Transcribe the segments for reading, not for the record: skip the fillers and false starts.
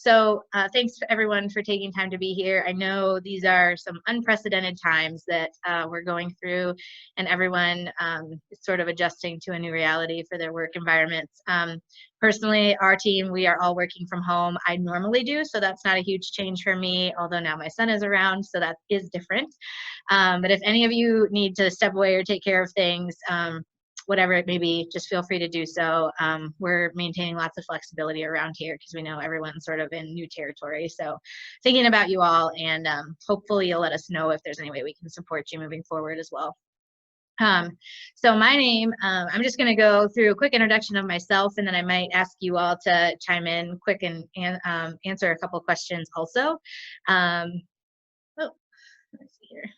So thanks to everyone for taking time to be here. I know these are some unprecedented times that we're going through, and everyone is sort of adjusting to a new reality for their work environments. Personally, our team, we are all working from home. I normally do, so that's not a huge change for me, although now my son is around, so that is different. But if any of you need to step away or take care of things, whatever it may be, just feel free to do so. We're maintaining lots of flexibility around here because we know everyone's sort of in new territory. So thinking about you all, and hopefully you'll let us know if there's any way we can support you moving forward as well. So my name, I'm just going to go through a quick introduction of myself, and then I might ask you all to chime in quick and answer a couple questions also. Let's see here.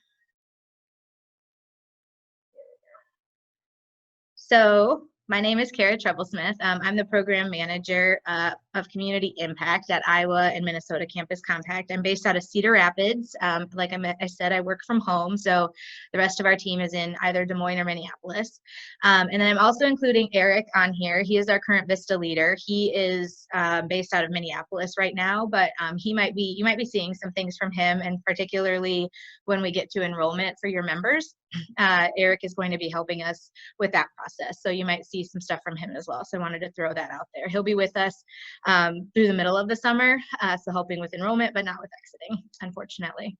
So my name is Trevor. I'm the program manager of community impact at Iowa and Minnesota Campus Compact. I'm based out of Cedar Rapids. Like I said, I work from home, so the rest of our team is in either Des Moines or Minneapolis. And then I'm also including Eric on here. He is our current VISTA leader. He is based out of Minneapolis right now, but you might be seeing some things from him, and particularly when we get to enrollment for your members. Eric is going to be helping us with that process, so you might see some stuff from him as well. So I wanted to throw that out there. He'll be with us through the middle of the summer, so helping with enrollment, but not with exiting, unfortunately.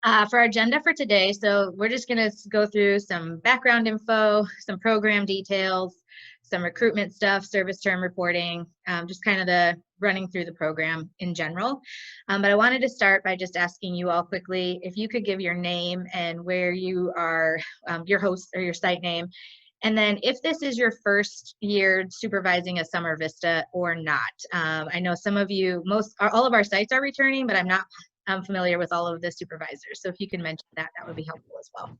For our agenda for today, so we're just going to go through some background info, some program details, some recruitment stuff, service term reporting, just kind of the running through the program in general. But I wanted to start by just asking you all quickly if you could give your name and where you are, your host or your site name, and then if this is your first year supervising a summer VISTA or not. I know some of you, all of our sites are returning, but I'm familiar with all of the supervisors. So if you can mention that, that would be helpful as well.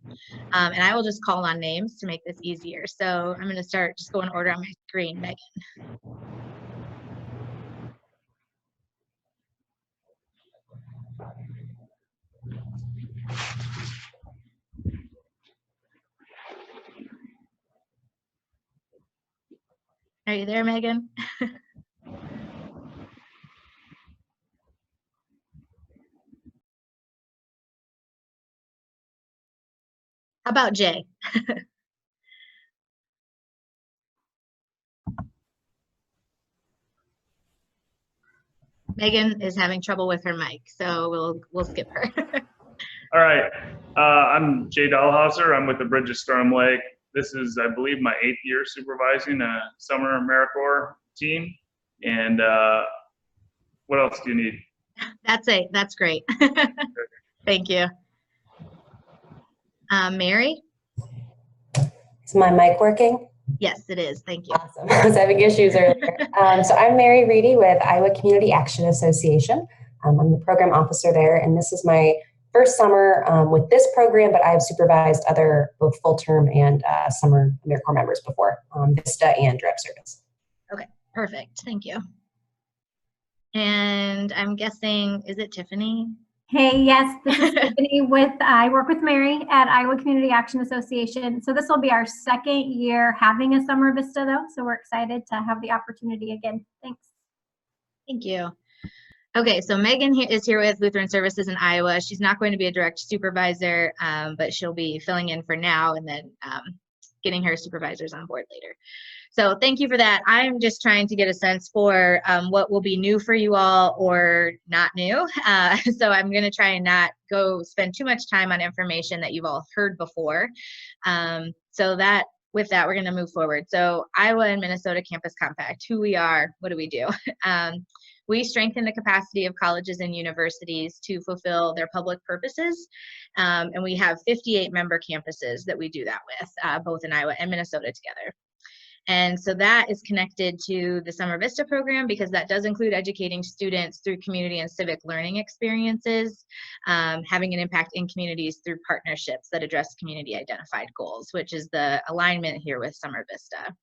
And I will just call on names to make this easier. So I'm going to start just go in order on my screen. Megan. Are you there, Megan? How about Jay? Megan is having trouble with her mic, so we'll skip her. All right, I'm Jay Dahlhauser. I'm with the Bridge of Storm Lake. This is, I believe, my 8th year supervising a summer AmeriCorps team. And what else do you need? That's it. That's great. Thank you. Mary? Is my mic working? Yes, it is. Thank you. Awesome. I was having issues earlier. So I'm Mary Reedy with Iowa Community Action Association. I'm the program officer there, and this is my first summer with this program, but I've supervised other both full-term and summer AmeriCorps members before, VISTA and Direct Service. Okay, perfect. Thank you. And I'm guessing, is it Tiffany? Hey, yes, this is Tiffany I work with Mary at Iowa Community Action Association. So this will be our 2nd year having a summer VISTA though. So we're excited to have the opportunity again. Thanks. Thank you. Okay, so Megan is here with Lutheran Services in Iowa. She's not going to be a direct supervisor, but she'll be filling in for now and then getting her supervisors on board later. So thank you for that. I'm just trying to get a sense for what will be new for you all or not new. So I'm going to try and not go spend too much time on information that you've all heard before. With that, we're going to move forward. So Iowa and Minnesota Campus Compact, who we are, what do we do? We strengthen the capacity of colleges and universities to fulfill their public purposes. And we have 58 member campuses that we do that with, both in Iowa and Minnesota together. And so that is connected to the Summer VISTA program because that does include educating students through community and civic learning experiences, having an impact in communities through partnerships that address community identified goals, which is the alignment here with Summer VISTA.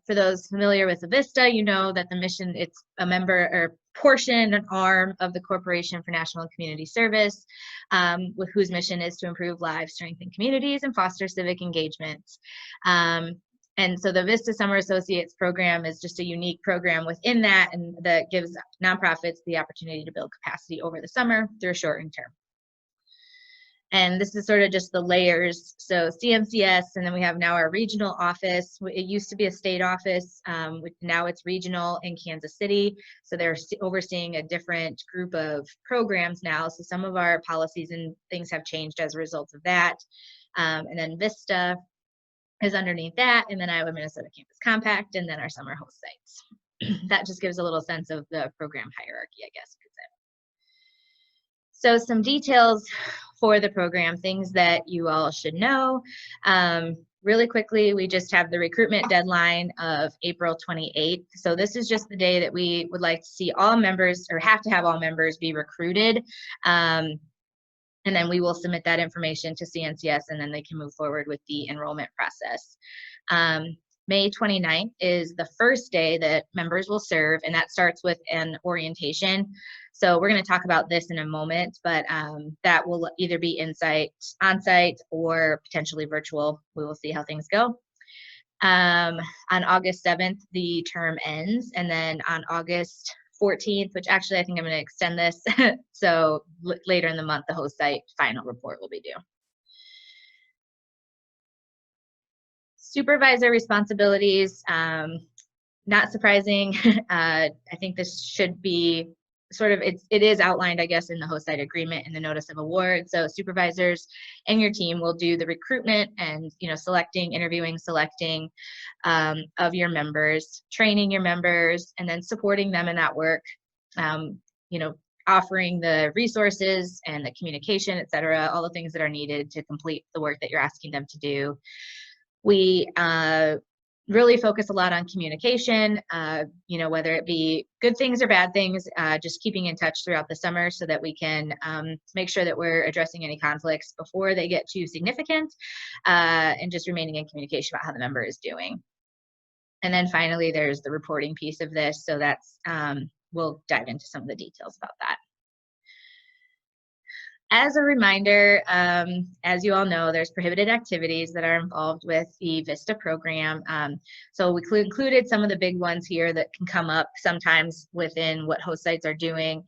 For those familiar with the VISTA, you know that the mission, it's a member or portion, an arm of the Corporation for National and Community Service, with whose mission is to improve lives, strengthen communities, and foster civic engagement. And so the VISTA Summer Associates program is just a unique program within that, and that gives nonprofits the opportunity to build capacity over the summer through a shortened term. And this is sort of just the layers. So CMCS, and then we have now our regional office. It used to be a state office. Now it's regional in Kansas City. So they're overseeing a different group of programs now. So some of our policies and things have changed as a result of that. And then VISTA is underneath that, and then Iowa Minnesota Campus Compact, and then our summer host sites. That just gives a little sense of the program hierarchy, I guess you could say. So some details for the program, things that you all should know. Really quickly, we just have the recruitment deadline of April 28th. So this is just the day that we would like to see all members, or have to have all members, be recruited. And then we will submit that information to CNCS, and then they can move forward with the enrollment process. May 29th is the first day that members will serve, and that starts with an orientation. So we're going to talk about this in a moment, but that will either be on-site, or potentially virtual. We will see how things go. On August 7th, the term ends, and then on August 14th, which actually I think I'm going to extend this, so later in the month, the host site final report will be due. Supervisor responsibilities, not surprising. I think this should be sort of, it is outlined, I guess, in the host site agreement and the notice of award. So supervisors and your team will do the recruitment and, interviewing, selecting of your members, training your members, and then supporting them in that work. Offering the resources and the communication, et cetera, all the things that are needed to complete the work that you're asking them to do. We really focus a lot on communication, whether it be good things or bad things, just keeping in touch throughout the summer so that we can make sure that we're addressing any conflicts before they get too significant, and just remaining in communication about how the member is doing. And then finally, there's the reporting piece of this. So that's, we'll dive into some of the details about that. As a reminder, as you all know, there's prohibited activities that are involved with the VISTA program. So we included some of the big ones here that can come up sometimes within what host sites are doing.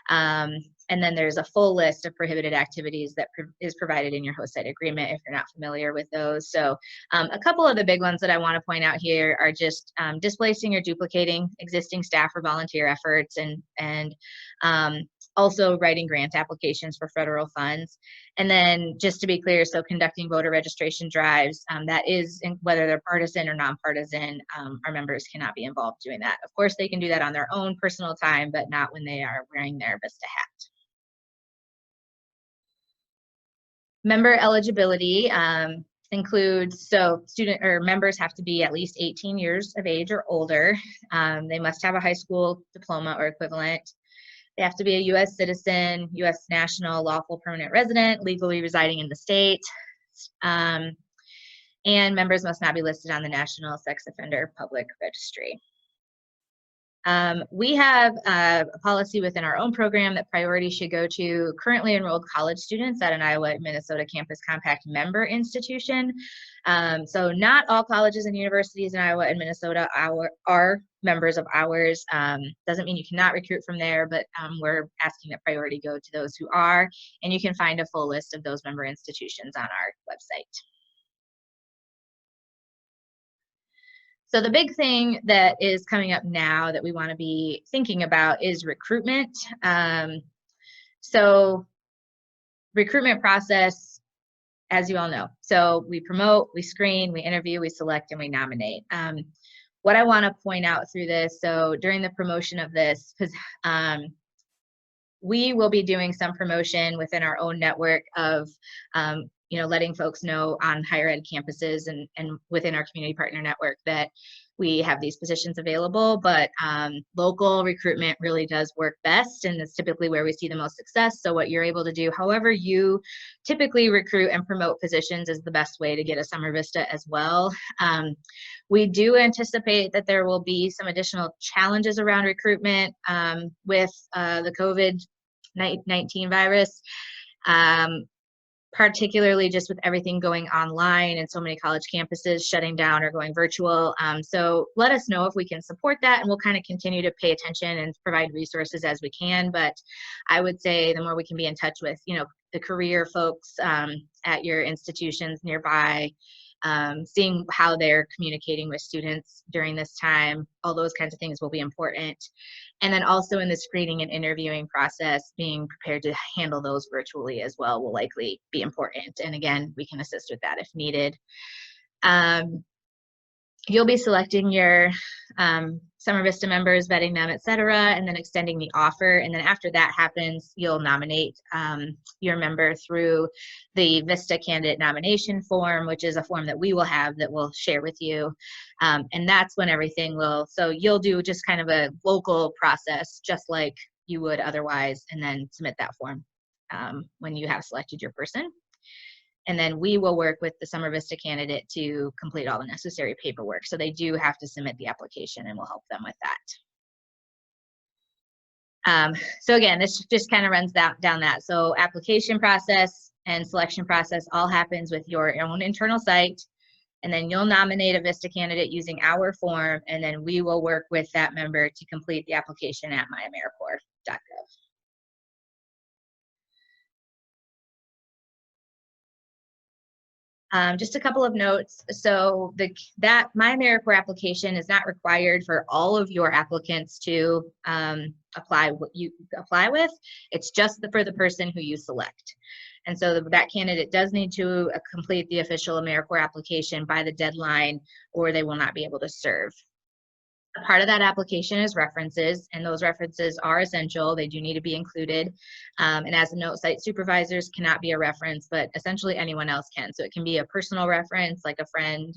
And then there's a full list of prohibited activities that is provided in your host site agreement if you're not familiar with those. So a couple of the big ones that I want to point out here are just displacing or duplicating existing staff or volunteer efforts, and also writing grant applications for federal funds. And then just to be clear, so conducting voter registration drives, that is, whether they're partisan or nonpartisan, our members cannot be involved doing that. Of course, they can do that on their own personal time, but not when they are wearing their VISTA hat. Member eligibility includes, so student or members have to be at least 18 years of age or older. They must have a high school diploma or equivalent. They have to be a U.S. citizen, U.S. national, lawful permanent resident, legally residing in the state. And members must not be listed on the National Sex Offender Public Registry. We have a policy within our own program that priority should go to currently enrolled college students at an IowaMinnesota Campus Compact member institution. So not all colleges and universities in Iowa and Minnesota are members of ours. Doesn't mean you cannot recruit from there, but we're asking that priority go to those who are, and you can find a full list of those member institutions on our website. So the big thing that is coming up now that we want to be thinking about is recruitment. So recruitment process, as you all know. So we promote, we screen, we interview, we select, and we nominate. What I want to point out through this, so during the promotion of this, because we will be doing some promotion within our own network of letting folks know on higher ed campuses and within our community partner network that we have these positions available, but local recruitment really does work best, and it's typically where we see the most success. So what you're able to do, however you typically recruit and promote positions, is the best way to get a summer VISTA as well. We do anticipate that there will be some additional challenges around recruitment with the COVID-19 virus. particularly just with everything going online and so many college campuses shutting down or going virtual. So let us know if we can support that, and we'll kind of continue to pay attention and provide resources as we can. But I would say the more we can be in touch with, you know, the career folks at your institutions nearby, seeing how they're communicating with students during this time, all those kinds of things will be important. And then also in the screening and interviewing process, being prepared to handle those virtually as well will likely be important. And again, we can assist with that if needed. You'll be selecting your Summer VISTA members, vetting them, et cetera, and then extending the offer. And then after that happens, you'll nominate your member through the VISTA candidate nomination form, which is a form that we will have that we'll share with you. And that's when everything will, so you'll do just kind of a local process, just like you would otherwise, and then submit that form when you have selected your person. And then we will work with the Summer VISTA candidate to complete all the necessary paperwork. So they do have to submit the application, and we'll help them with that. So again, this just kind of runs down that. So application process and selection process all happens with your own internal site. And then you'll nominate a VISTA candidate using our form, and then we will work with that member to complete the application at myamericor.gov. Just a couple of notes. So that MyAmericorps application is not required for all of your applicants to apply what you apply with. It's just for the person who you select. And so that candidate does need to complete the official AmeriCorps application by the deadline, or they will not be able to serve. A part of that application is references, and those references are essential. They do need to be included. And as a note, site supervisors cannot be a reference, but essentially anyone else can. So it can be a personal reference, like a friend,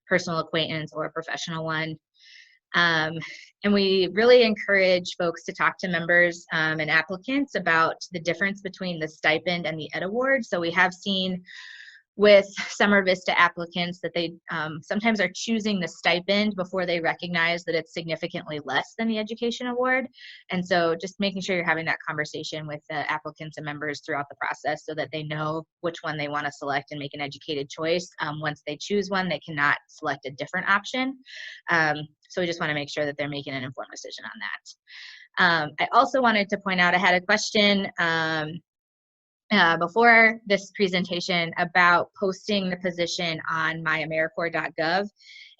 personal acquaintance, or a professional one. And we really encourage folks to talk to members and applicants about the difference between the stipend and the Ed Award. So we have seen with Summer VISTA applicants that they sometimes are choosing the stipend before they recognize that it's significantly less than the education award. And so just making sure you're having that conversation with the applicants and members throughout the process so that they know which one they want to select and make an educated choice. Once they choose one, they cannot select a different option. So we just want to make sure that they're making an informed decision on that. I also wanted to point out, I had a question before this presentation about posting the position on myamericor.gov,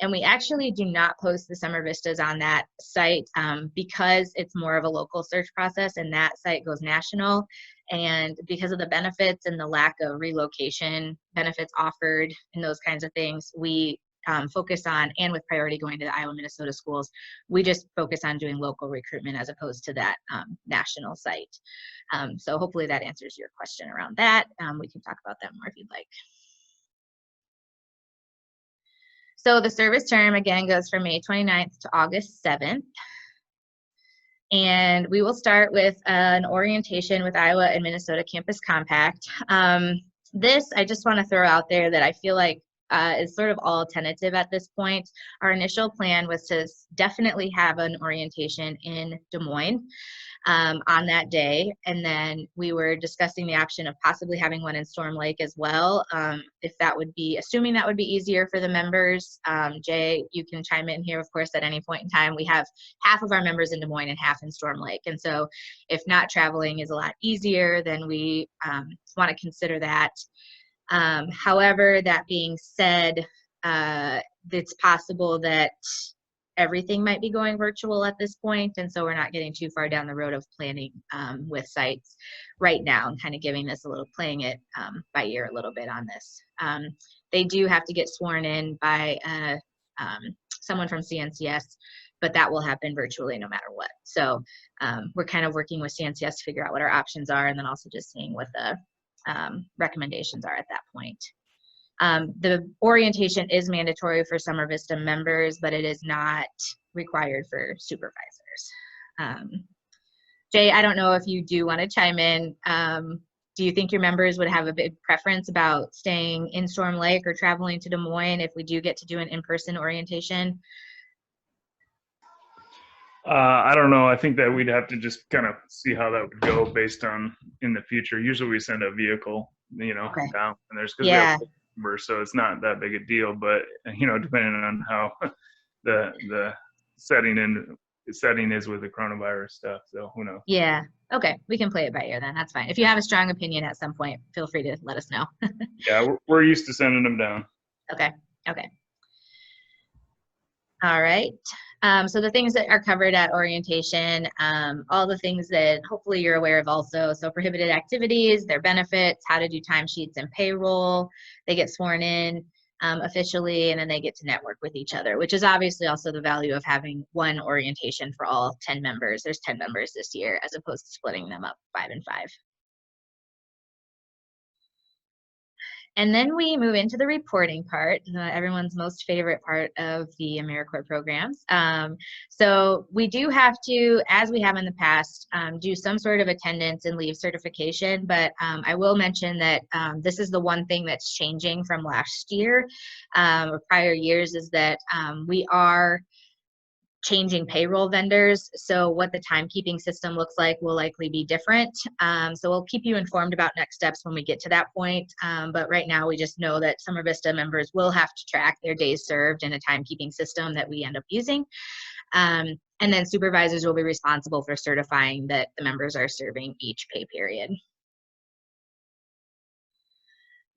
and we actually do not post the Summer Vistas on that site because it's more of a local search process, and that site goes national. And because of the benefits and the lack of relocation benefits offered and those kinds of things, we focus on, and with priority going to the Iowa, Minnesota schools, we just focus on doing local recruitment as opposed to that national site. So hopefully that answers your question around that. We can talk about that more if you'd like. So the service term again goes from May 29th to August 7th. And we will start with an orientation with Iowa and Minnesota Campus Compact. This, I just want to throw out there that I feel like is sort of all tentative at this point. Our initial plan was to definitely have an orientation in Des Moines on that day, and then we were discussing the option of possibly having one in Storm Lake as well, if that would be, assuming that would be easier for the members. Jay, you can chime in here, of course, at any point in time. We have half of our members in Des Moines and half in Storm Lake, and so if not traveling is a lot easier, then we want to consider that. However, that being said, it's possible that everything might be going virtual at this point, and so we're not getting too far down the road of planning with sites right now and kind of giving this a little, playing it by ear a little bit on this. They do have to get sworn in by someone from CNCS, but that will happen virtually no matter what. So we're kind of working with CNCS to figure out what our options are, and then also just seeing what the recommendations are at that point. The orientation is mandatory for Summer VISTA members, but it is not required for supervisors. Jay, I don't know if you do want to chime in. Do you think your members would have a big preference about staying in Storm Lake or traveling to Des Moines if we do get to do an in-person orientation? I don't know. I think that we'd have to just kind of see how that would go based on in the future. Usually we send a vehicle, Okay. down, and because we Yeah. have full numbers, so it's not that big a deal. But depending on how the setting is with the coronavirus stuff, so who knows? Yeah. Okay. We can play it by ear then. That's fine. If you have a strong opinion at some point, feel free to let us know. Yeah, we're used to sending them down. Okay. Okay. All right. So the things that are covered at orientation, all the things that hopefully you're aware of also. So prohibited activities, their benefits, how to do timesheets and payroll. They get sworn in officially, and then they get to network with each other, which is obviously also the value of having one orientation for all 10 members. There's 10 members this year, as opposed to splitting them up 5 and 5. And then we move into the reporting part, everyone's most favorite part of the AmeriCorps programs. So we do have to, as we have in the past, do some sort of attendance and leave certification, but I will mention that this is the one thing that's changing from last year or prior years, is that we are changing payroll vendors. So what the timekeeping system looks like will likely be different. So we'll keep you informed about next steps when we get to that point. But right now we just know that Summer VISTA members will have to track their days served in a timekeeping system that we end up using. And then supervisors will be responsible for certifying that the members are serving each pay period.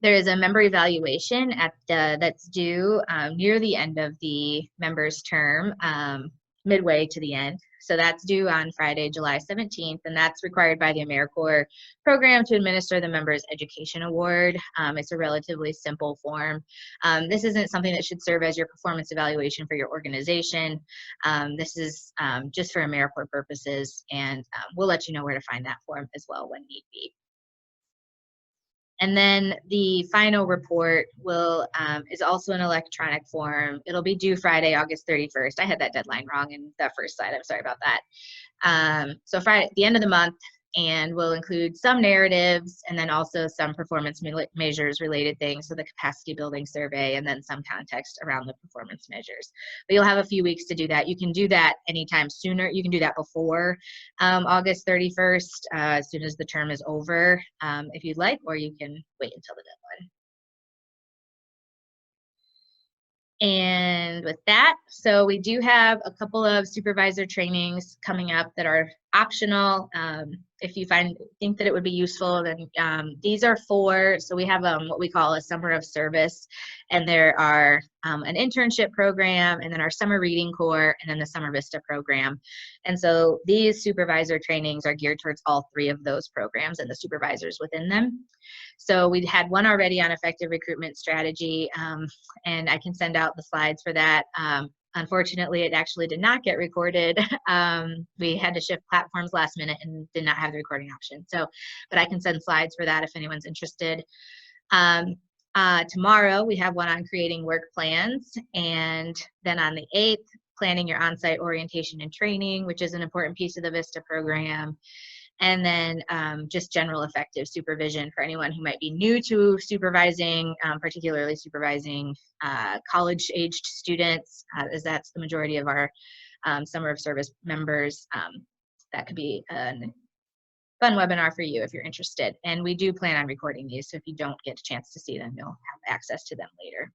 There is a member evaluation that's due near the end of the member's term, midway to the end. So that's due on Friday, July 17th, and that's required by the AmeriCorps program to administer the Members Education Award. It's a relatively simple form. This isn't something that should serve as your performance evaluation for your organization. This is just for AmeriCorps purposes, and we'll let you know where to find that form as well when need be. And then the final report is also an electronic form. It'll be due Friday, August 31st. I had that deadline wrong in that first slide. I'm sorry about that. So Friday, at the end of the month, and we'll include some narratives and then also some performance measures related things, so the capacity building survey, and then some context around the performance measures. But you'll have a few weeks to do that. You can do that anytime sooner. You can do that before August 31st, as soon as the term is over, if you'd like, or you can wait until the deadline. And with that, so we do have a couple of supervisor trainings coming up that are optional. If you think that it would be useful, then these are 4. So we have what we call a summer of service, and there are an internship program, and then our summer reading corps, and then the summer VISTA program. And so these supervisor trainings are geared towards all 3 of those programs and the supervisors within them. So we had one already on effective recruitment strategy, and I can send out the slides for that. Unfortunately, it actually did not get recorded. We had to shift platforms last minute and did not have the recording option. So, but I can send slides for that if anyone's interested. Tomorrow, we have one on creating work plans, and then on the 8th, planning your on-site orientation and training, which is an important piece of the VISTA program. And then just general effective supervision for anyone who might be new to supervising, particularly supervising college-aged students, as that's the majority of our summer of service members. That could be a fun webinar for you if you're interested. And we do plan on recording these, so if you don't get a chance to see them, you'll have access to them later.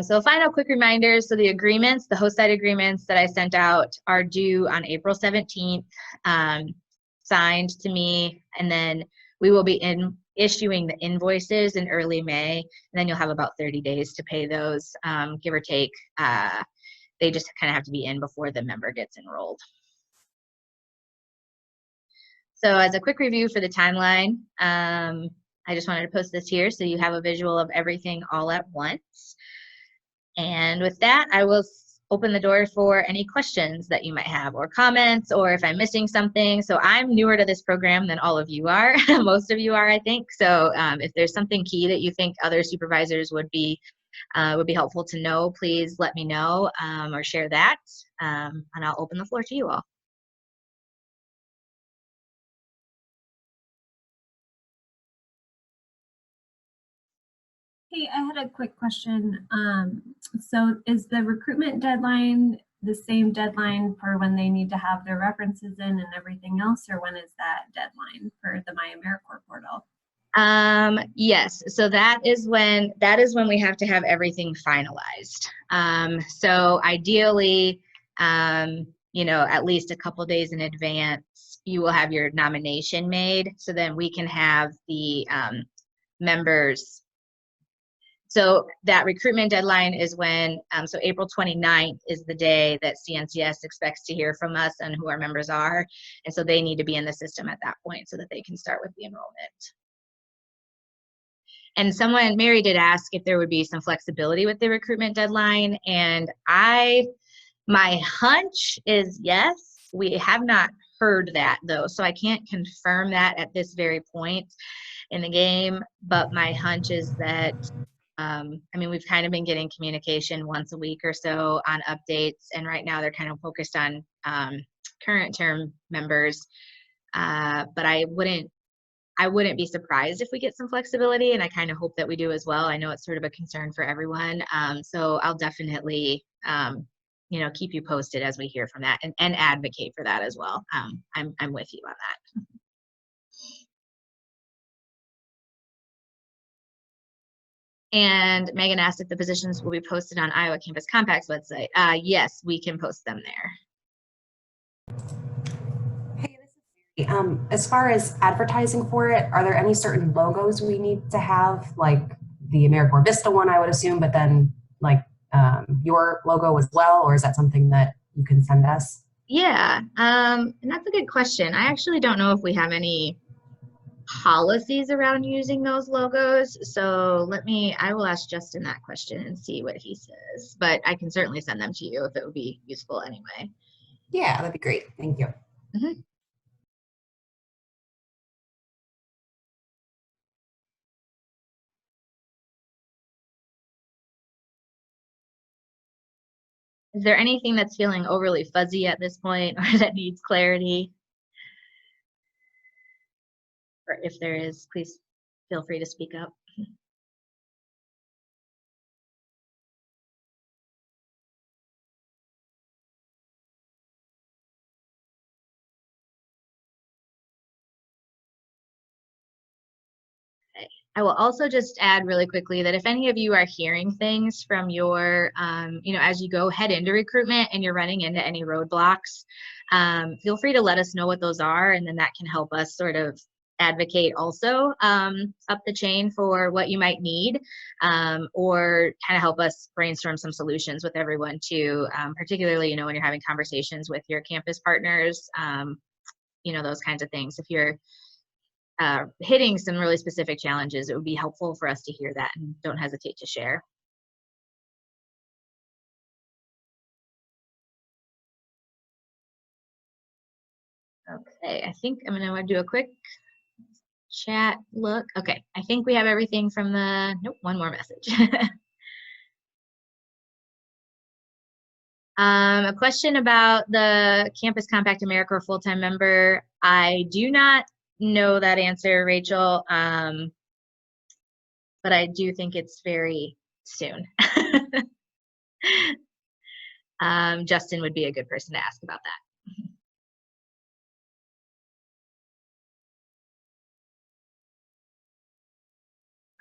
So final quick reminders. So the agreements, the host site agreements that I sent out are due on April 17th, signed to me, and then we will be issuing the invoices in early May, and then you'll have about 30 days to pay those, give or take. They just kind of have to be in before the member gets enrolled. So as a quick review for the timeline, I just wanted to post this here so you have a visual of everything all at once. And with that, I will open the door for any questions that you might have, or comments, or if I'm missing something. So I'm newer to this program than all of you are. Most of you are, I think. So if there's something key that you think other supervisors would be helpful to know, please let me know or share that, and I'll open the floor to you all. Hey, I had a quick question. So is the recruitment deadline the same deadline for when they need to have their references in and everything else, or when is that deadline for the My AmeriCorps portal? Yes, so that is when we have to have everything finalized. So ideally, you know, at least a couple days in advance, you will have your nomination made, so then we can have the members. So that recruitment deadline is when, so April 29th is the day that CNCS expects to hear from us and who our members are. And so they need to be in the system at that point so that they can start with the enrollment. And Mary did ask if there would be some flexibility with the recruitment deadline. And my hunch is yes. We have not heard that though, so I can't confirm that at this very point in the game, but my hunch is that I mean, we've kind of been getting communication once a week or so on updates, and right now they're kind of focused on current term members. But I wouldn't be surprised if we get some flexibility, and I kind of hope that we do as well. I know it's sort of a concern for everyone, so I'll definitely you know, keep you posted as we hear from that, and advocate for that as well. I'm with you on that. And Megan asked if the positions will be posted on Iowa Campus Compact's website. Yes, we can post them there. Hey, this is Mary. As far as advertising for it, are there any certain logos we need to have, like the AmeriCorps VISTA one, I would assume, but then like your logo as well, or is that something that you can send us? Yeah, and that's a good question. I actually don't know if we have any policies around using those logos. So I will ask Justin that question and see what he says, but I can certainly send them to you if it would be useful anyway. Yeah, that'd be great. Thank you. Mm-hmm. Is there anything that's feeling overly fuzzy at this point or that needs clarity? Or if there is, please feel free to speak up. I will also just add really quickly that if any of you are hearing things from your, you know, as you go head into recruitment and you're running into any roadblocks, feel free to let us know what those are, and then that can help us sort of advocate also up the chain for what you might need, or kind of help us brainstorm some solutions with everyone too, particularly, you know, when you're having conversations with your campus partners, you know, those kinds of things. If you're hitting some really specific challenges, it would be helpful for us to hear that, and don't hesitate to share. Okay, I think I'm going to do a quick chat look. Okay, I think we have everything from the, nope, one more message. A question about the Campus Compact AmeriCorps full-time member. I do not know that answer, Rachel, but I do think it's very soon. Justin would be a good person to ask about that.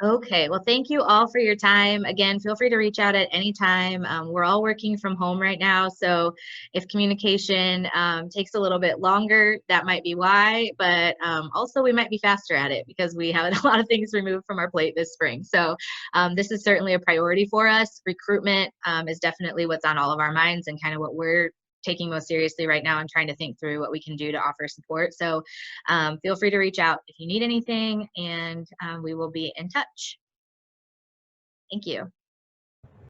Okay, well, thank you all for your time. Again, feel free to reach out at any time. We're all working from home right now, so if communication takes a little bit longer, that might be why, but also we might be faster at it because we had a lot of things removed from our plate this spring. So this is certainly a priority for us. Recruitment is definitely what's on all of our minds and kind of what we're taking most seriously right now and trying to think through what we can do to offer support. So feel free to reach out if you need anything, and we will be in touch. Thank you.